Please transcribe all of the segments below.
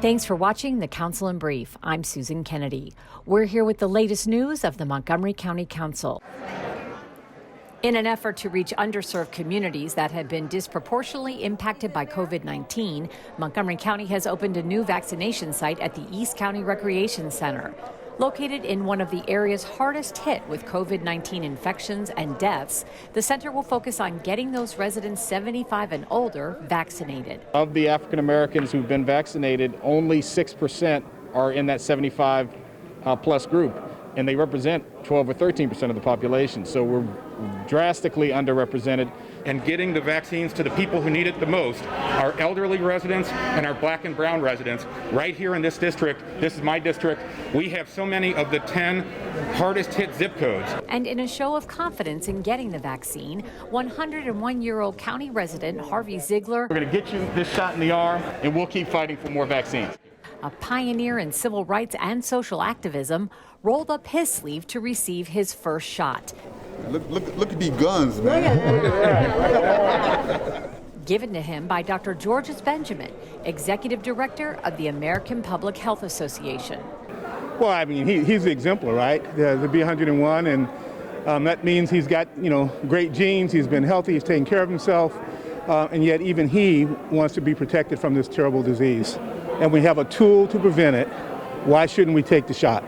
Thanks for watching the Council in Brief. I'm Susan Kenedy. We're here with the latest news of the Montgomery County Council. In an effort to reach underserved communities that have been disproportionately impacted by COVID-19, Montgomery County has opened a new vaccination site at the East County Recreation Center. Located in one of the areas hardest hit with COVID-19 infections and deaths, the center will focus on getting those residents 75 and older vaccinated. Of the African Americans who've been vaccinated, only 6% are in that 75 plus group, and they represent 12 or 13% of the population. So we're drastically underrepresented. And getting the vaccines to the people who need it the most, our elderly residents and our black and brown residents. Right here in this district, this is my district, we have so many of the 10 hardest hit zip codes. And in a show of confidence in getting the vaccine, 101-year-old county resident Harvey Ziegler, We're going to get you this shot in the arm, and we'll keep fighting for more vaccines. a pioneer in civil rights and social activism, rolled up his sleeve to receive his first shot. Look at these guns, man. Given to him by Dr. Georges Benjamin, Executive Director of the American Public Health Association. Well, I mean, he's the exemplar, right? The B101, and that means he's got, great genes, he's been healthy, he's taking care of himself, and yet even he wants to be protected from this terrible disease. And we have a tool to prevent it. Why shouldn't we take the shot?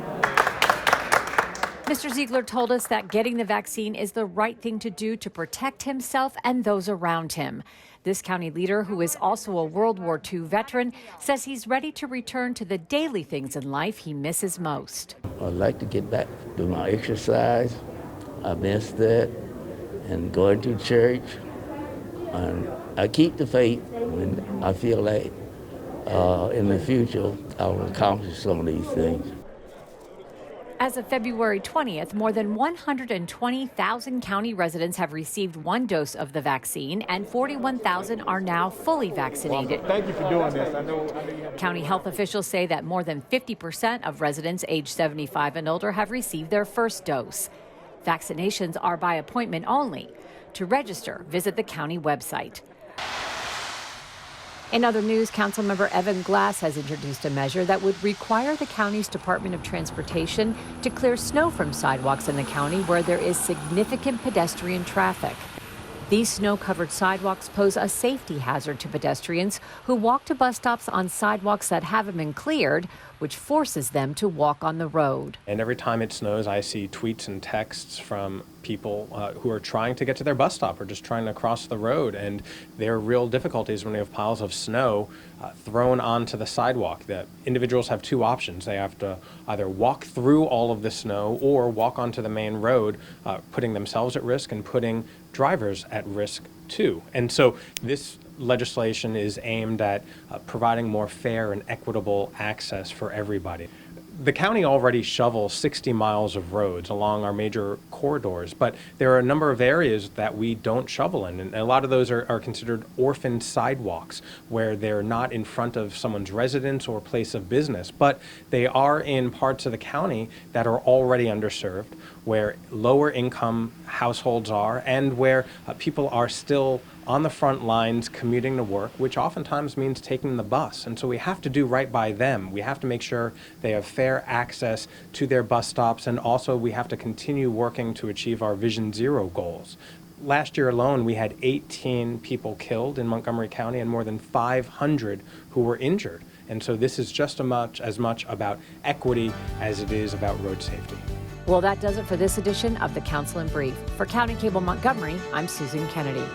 Mr. Ziegler told us that getting the vaccine is the right thing to do to protect himself and those around him. This county leader, who is also a World War II veteran, says he's ready to return to the daily things in life he misses most. I'd like to get back to my exercise. I miss that, and going to church. And I keep the faith, and I feel like in the future I will accomplish some of these things. As of February 20th, more than 120,000 county residents have received one dose of the vaccine, and 41,000 are now fully vaccinated. Well, thank you for doing this. I know County health officials say that more than 50% of residents aged 75 and older have received their first dose. Vaccinations are by appointment only. To register, visit the county website. In other news, Councilmember Evan Glass has introduced a measure that would require the county's Department of Transportation to clear snow from sidewalks in the county where there is significant pedestrian traffic. These snow-covered sidewalks pose a safety hazard to pedestrians who walk to bus stops on sidewalks that haven't been cleared, which forces them to walk on the road. And every time it snows, I see tweets and texts from people who are trying to get to their bus stop or just trying to cross the road. And there are real difficulties when we have piles of snow thrown onto the sidewalk. The individuals have two options. They have to either walk through all of the snow or walk onto the main road, putting themselves at risk and putting drivers at risk too. And so this legislation is aimed at providing more fair and equitable access for everybody. The county already shovels 60 miles of roads along our major corridors, but there are a number of areas that we don't shovel in, and a lot of those are considered orphaned sidewalks, where they're not in front of someone's residence or place of business, but they are in parts of the county that are already underserved, where lower income households are, and where people are still on the front lines commuting to work, which oftentimes means taking the bus. And so we have to do right by them. We have to make sure they have fair access to their bus stops, and also we have to continue working to achieve our Vision Zero goals. Last year alone, we had 18 people killed in Montgomery County and more than 500 who were injured. And so this is just as much about equity as it is about road safety. Well, that does it for this edition of the Council in Brief. For County Cable Montgomery, I'm Susan Kenedy.